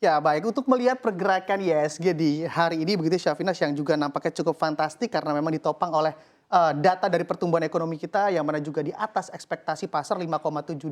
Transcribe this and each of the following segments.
Ya, baik. Untuk melihat pergerakan IHSG di hari ini begitu Syafina yang juga nampaknya cukup fantastik karena memang ditopang oleh data dari pertumbuhan ekonomi kita yang mana juga di atas ekspektasi pasar 5,72%.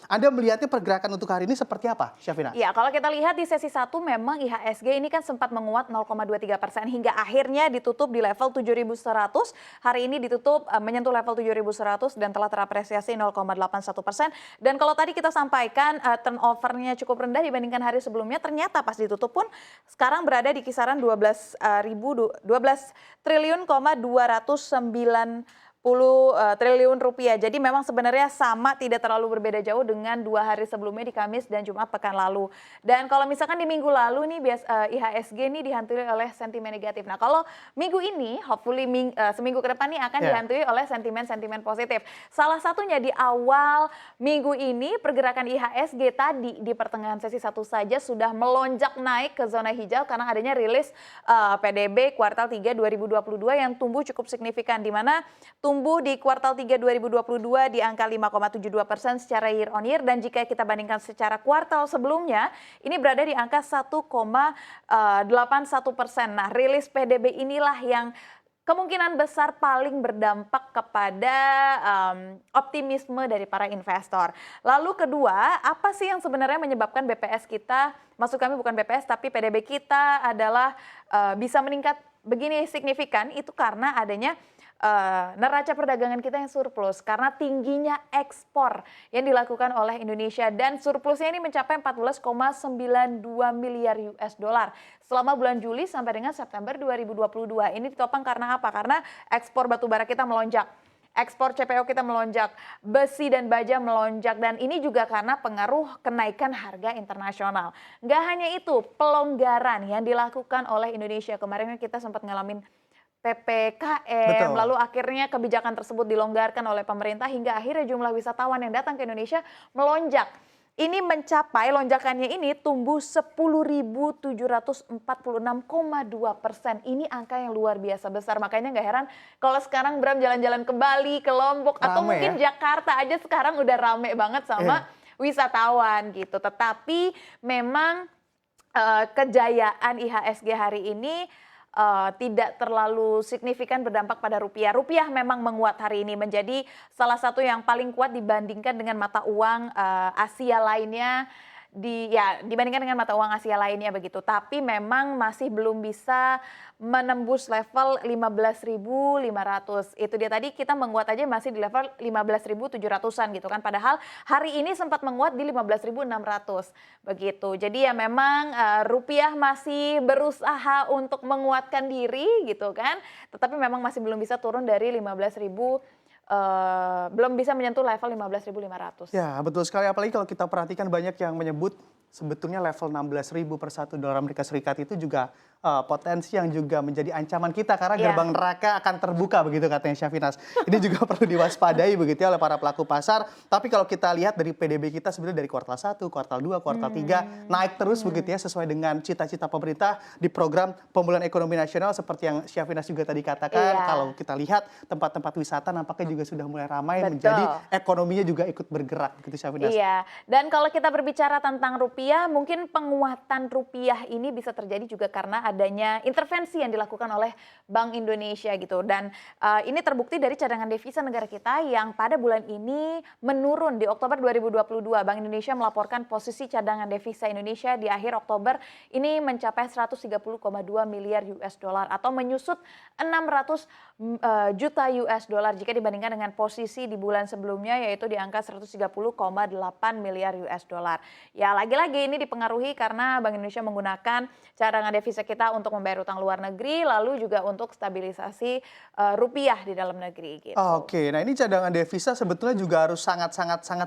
Anda melihatnya pergerakan untuk hari ini seperti apa, Syafina? Ya, kalau kita lihat di sesi satu memang IHSG ini kan sempat menguat 0,23% hingga akhirnya ditutup di level 7.100. Hari ini ditutup menyentuh level 7.100 dan telah terapresiasi 0,81%. Dan kalau tadi kita sampaikan turnovernya cukup rendah dibandingkan hari sebelumnya, ternyata pas ditutup pun sekarang berada di kisaran 12 triliun 209 triliun rupiah. Jadi memang sebenarnya sama, tidak terlalu berbeda jauh dengan 2 hari sebelumnya di Kamis dan Jumat pekan lalu. Dan kalau misalkan di minggu lalu nih IHSG nih dihantui oleh sentimen negatif. Nah kalau minggu ini hopefully seminggu ke depan nih akan Ya. dihantui oleh sentimen-sentimen positif. Salah satunya di awal minggu ini pergerakan IHSG tadi di pertengahan sesi satu saja sudah melonjak naik ke zona hijau karena adanya rilis PDB kuartal 3 2022 yang tumbuh cukup signifikan, di mana tumbuh di kuartal 3 2022 di angka 5,72% secara year on year, dan jika kita bandingkan secara kuartal sebelumnya ini berada di angka 1,81%. Nah, rilis PDB inilah yang kemungkinan besar paling berdampak kepada optimisme dari para investor. Lalu kedua, apa sih yang sebenarnya menyebabkan BPS kita, maksud kami bukan BPS tapi PDB kita adalah bisa meningkat begini signifikan, itu karena adanya neraca perdagangan kita yang surplus karena tingginya ekspor yang dilakukan oleh Indonesia, dan surplusnya ini mencapai 14,92 miliar US dollar selama bulan Juli sampai dengan September 2022. Ini ditopang karena apa? Karena ekspor batubara kita melonjak, ekspor CPO kita melonjak, besi dan baja melonjak, dan ini juga karena pengaruh kenaikan harga internasional. Nggak hanya itu, pelonggaran yang dilakukan oleh Indonesia. Kemarin kita sempat ngalamin PPKM, Betul. lalu akhirnya kebijakan tersebut dilonggarkan oleh pemerintah hingga akhirnya jumlah wisatawan yang datang ke Indonesia melonjak. Ini mencapai, lonjakannya ini tumbuh 10.746,2%. Ini angka yang luar biasa besar. Makanya nggak heran kalau sekarang Bram jalan-jalan ke Bali, ke Lombok, atau Rame mungkin ya? Jakarta aja sekarang udah rame banget sama wisatawan gitu. Tetapi memang kejayaan IHSG hari ini tidak terlalu signifikan berdampak pada rupiah. Rupiah memang menguat hari ini menjadi salah satu yang paling kuat dibandingkan dengan mata uang Asia lainnya, dibandingkan dengan mata uang Asia lainnya begitu. Tapi memang masih belum bisa menembus level 15.500. Itu dia tadi, kita menguat aja masih di level 15.700-an gitu kan. Padahal hari ini sempat menguat di 15.600 begitu. Jadi ya memang rupiah masih berusaha untuk menguatkan diri gitu kan. Tetapi memang masih belum bisa turun dari 15.000, belum bisa menyentuh level 15.500. Ya, betul sekali. Apalagi kalau kita perhatikan banyak yang menyebut sebetulnya level 16.000 per satu dolar Amerika Serikat itu juga potensi yang juga menjadi ancaman kita karena Iya. gerbang neraka akan terbuka begitu katanya Syafinas. Ini juga perlu diwaspadai begitu ya oleh para pelaku pasar. Tapi kalau kita lihat dari PDB kita sebenarnya dari kuartal 1, kuartal 2, kuartal 3 naik terus begitu ya sesuai dengan cita-cita pemerintah di program pemulihan ekonomi nasional seperti yang Syafinas juga tadi katakan. Iya. Kalau kita lihat tempat-tempat wisata nampaknya juga sudah mulai ramai Betul. menjadi ekonominya juga ikut bergerak begitu Syafinas. Iya, dan kalau kita berbicara tentang rupiah, mungkin penguatan rupiah ini bisa terjadi juga karena adanya intervensi yang dilakukan oleh Bank Indonesia gitu. Dan ini terbukti dari cadangan devisa negara kita yang pada bulan ini menurun. Di Oktober 2022, Bank Indonesia melaporkan posisi cadangan devisa Indonesia di akhir Oktober ini mencapai 130,2 miliar US dollar atau menyusut 600 juta US dollar jika dibandingkan dengan posisi di bulan sebelumnya, yaitu di angka 130,8 miliar US dollar. Ya, lagi-lagi ini dipengaruhi karena Bank Indonesia menggunakan cadangan devisa kita untuk membayar utang luar negeri, lalu juga untuk stabilisasi rupiah di dalam negeri gitu. Oke, nah ini cadangan devisa sebetulnya juga harus sangat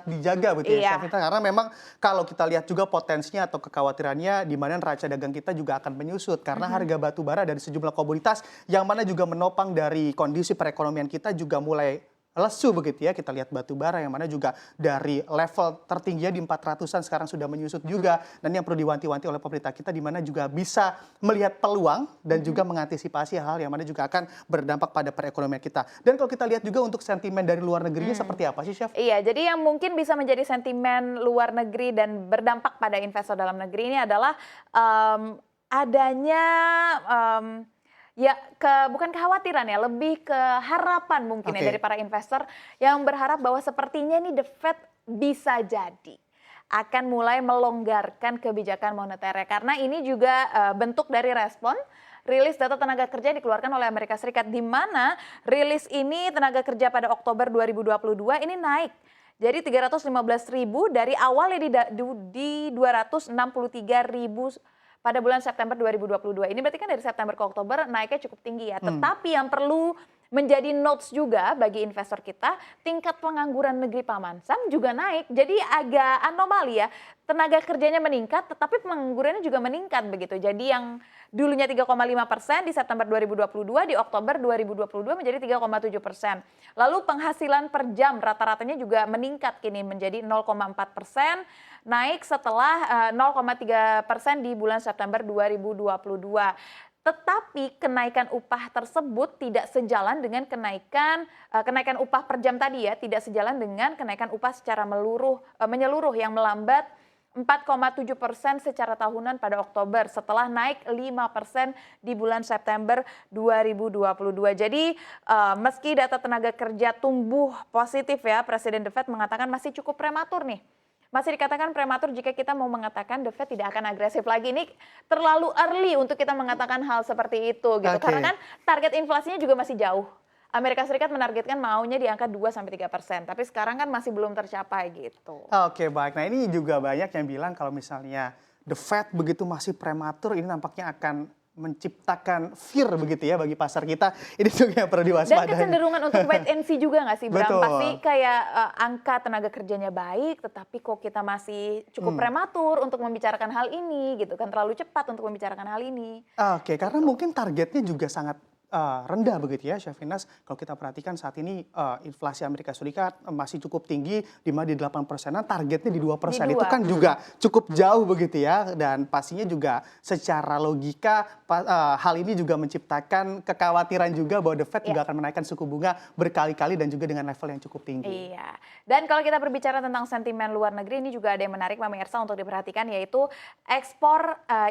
dijaga betul ya, Iya. Syafina, karena memang kalau kita lihat juga potensinya atau kekhawatirannya di mana neraca dagang kita juga akan menyusut karena harga batu bara dari sejumlah komoditas yang mana juga menopang dari kondisi perekonomian kita juga mulai lesu begitu ya. Kita lihat batu bara yang mana juga dari level tertingginya di 400-an sekarang sudah menyusut juga. Dan yang perlu diwanti-wanti oleh pemerintah kita di mana juga bisa melihat peluang dan juga mengantisipasi hal yang mana juga akan berdampak pada perekonomian kita. Dan kalau kita lihat juga untuk sentimen dari luar negerinya seperti apa sih, Chef? Iya, jadi yang mungkin bisa menjadi sentimen luar negeri dan berdampak pada investor dalam negeri ini adalah adanya ya bukan kekhawatiran ya, lebih ke harapan mungkin ya Oke. dari para investor yang berharap bahwa sepertinya nih The Fed bisa jadi akan mulai melonggarkan kebijakan moneternya karena ini juga bentuk dari respon rilis data tenaga kerja yang dikeluarkan oleh Amerika Serikat di mana rilis ini tenaga kerja pada Oktober 2022 ini naik. Jadi 315.000 dari awalnya di 263.000 pada bulan September 2022. Ini berarti kan dari September ke Oktober naiknya cukup tinggi ya. Tetapi yang perlu menjadi notes juga bagi investor kita, tingkat pengangguran negeri Pamansam juga naik. Jadi agak anomali ya, tenaga kerjanya meningkat tetapi penganggurannya juga meningkat begitu. Jadi yang dulunya 3,5% di September 2022, di Oktober 2022 menjadi 3,7%. Lalu penghasilan per jam rata-ratanya juga meningkat kini menjadi 0,4%, naik setelah 0,3% di bulan September 2022. Tetapi kenaikan upah tersebut tidak sejalan dengan kenaikan upah per jam tadi ya, tidak sejalan dengan kenaikan upah secara menyeluruh yang melambat 4,7% secara tahunan pada Oktober setelah naik 5% di bulan September 2022. Jadi meski data tenaga kerja tumbuh positif ya, Presiden The Fed mengatakan masih cukup prematur nih. Masih dikatakan prematur jika kita mau mengatakan The Fed tidak akan agresif lagi. Ini terlalu early untuk kita mengatakan hal seperti itu gitu. Oke. Karena kan target inflasinya juga masih jauh. Amerika Serikat menargetkan maunya di angka 2-3%, tapi sekarang kan masih belum tercapai gitu. Oke, baik. Nah, ini juga banyak yang bilang kalau misalnya The Fed begitu masih prematur, ini nampaknya akan menciptakan fear begitu ya bagi pasar kita. Ini juga yang perlu Dan diwaspadai. kecenderungan untuk wait and see juga nggak sih Bram? Betul. Pasti kayak angka tenaga kerjanya baik, tetapi kok kita masih cukup prematur untuk membicarakan hal ini gitu kan, terlalu cepat untuk membicarakan hal ini. Oke, karena mungkin targetnya juga sangat rendah begitu ya, Chef Inas. Kalau kita perhatikan saat ini inflasi Amerika Serikat masih cukup tinggi, di mana di 8%-an, targetnya di 2%. Di Itu 2. kan juga cukup jauh begitu ya. Dan pastinya juga secara logika hal ini juga menciptakan kekhawatiran juga bahwa The Fed juga akan menaikkan suku bunga berkali-kali dan juga dengan level yang cukup tinggi. Iya. Dan kalau kita berbicara tentang sentimen luar negeri, ini juga ada yang menarik pemirsa untuk diperhatikan, yaitu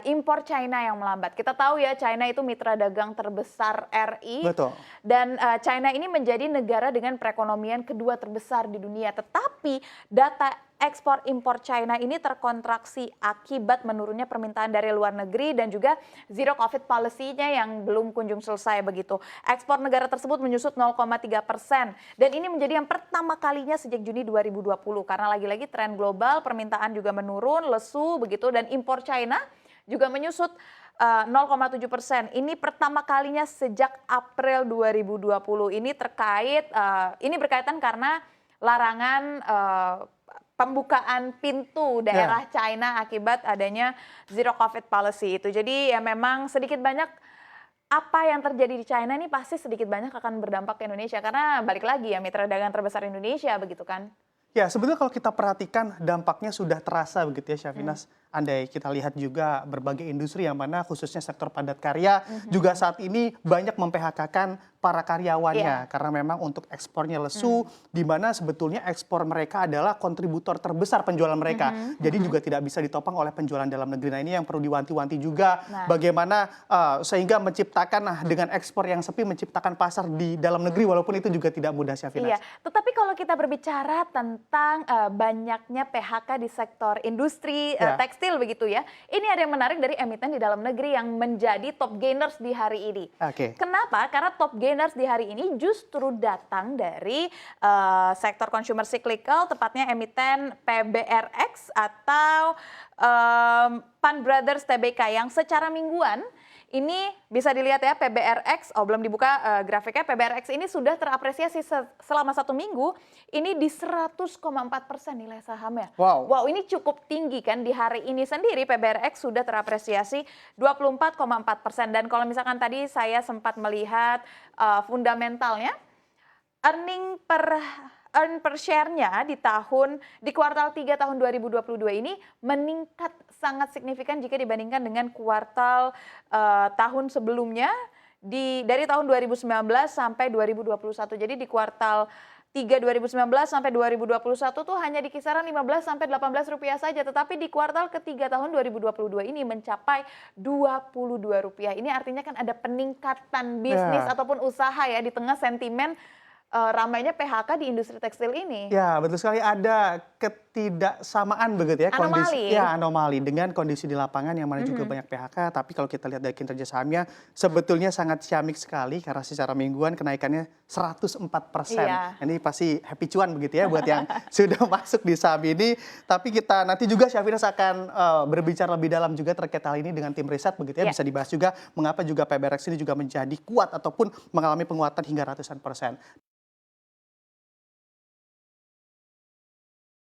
impor China yang melambat. Kita tahu ya, China itu mitra dagang terbesar RI. Betul. Dan China ini menjadi negara dengan perekonomian kedua terbesar di dunia. Tetapi data ekspor impor China ini terkontraksi akibat menurunnya permintaan dari luar negeri dan juga zero COVID policy-nya yang belum kunjung selesai begitu. Ekspor negara tersebut menyusut 0,3% dan ini menjadi yang pertama kalinya sejak Juni 2020 karena lagi-lagi tren global permintaan juga menurun, lesu begitu, dan impor China juga menyusut 0,7%. Ini pertama kalinya sejak April 2020. Ini berkaitan karena larangan pembukaan pintu daerah China akibat adanya zero COVID policy itu. Jadi ya memang sedikit banyak apa yang terjadi di China ini pasti sedikit banyak akan berdampak ke Indonesia karena balik lagi ya mitra dagang terbesar Indonesia begitu kan. Ya, sebetulnya kalau kita perhatikan dampaknya sudah terasa begitu ya, Syafinas. Andai kita lihat juga berbagai industri yang mana khususnya sektor padat karya juga saat ini banyak mem-PHK-kan para karyawannya karena memang untuk ekspornya lesu, di mana sebetulnya ekspor mereka adalah kontributor terbesar penjualan mereka. Jadi juga tidak bisa ditopang oleh penjualan dalam negeri. Nah, ini yang perlu diwanti-wanti juga bagaimana sehingga menciptakan dengan ekspor yang sepi menciptakan pasar di dalam negeri walaupun itu juga tidak mudah, Syafinas. Iya, tetapi kalau kita berbicara tentang banyaknya PHK di sektor industri tekstil begitu ya, ini ada yang menarik dari emiten di dalam negeri yang menjadi top gainers di hari ini. Kenapa? Karena top gainers di hari ini justru datang dari sektor consumer cyclical, tepatnya emiten PBRX atau Pan Brothers Tbk yang secara mingguan ini bisa dilihat ya, PBRX, belum dibuka grafiknya, PBRX ini sudah terapresiasi selama 1 minggu, ini di 100,4% nilai sahamnya. Wow, ini cukup tinggi kan, di hari ini sendiri PBRX sudah terapresiasi 24,4%. Dan kalau misalkan tadi saya sempat melihat fundamentalnya, earn per share-nya di kuartal 3 tahun 2022 ini meningkat sangat signifikan jika dibandingkan dengan kuartal tahun sebelumnya dari tahun 2019 sampai 2021. Jadi di kuartal 3 2019 sampai 2021 tuh hanya di kisaran 15 sampai 18 rupiah saja, tetapi di kuartal ketiga tahun 2022 ini mencapai 22 rupiah. Ini artinya kan ada peningkatan bisnis Ya. ataupun usaha ya di tengah sentimen ramainya PHK di industri tekstil ini. Ya, betul sekali, ada ketidaksamaan begitu ya, Anomali. anomali dengan kondisi di lapangan yang mana juga banyak PHK, tapi kalau kita lihat dari kinerja sahamnya sebetulnya sangat ciamik sekali karena secara mingguan kenaikannya 104%. Iya. Ini pasti happy cuan begitu ya buat yang sudah masuk di saham ini. Tapi kita nanti juga Syafinas akan berbicara lebih dalam juga terkait hal ini dengan tim riset begitu ya, Iya. bisa dibahas juga mengapa juga PBRX ini juga menjadi kuat ataupun mengalami penguatan hingga ratusan persen.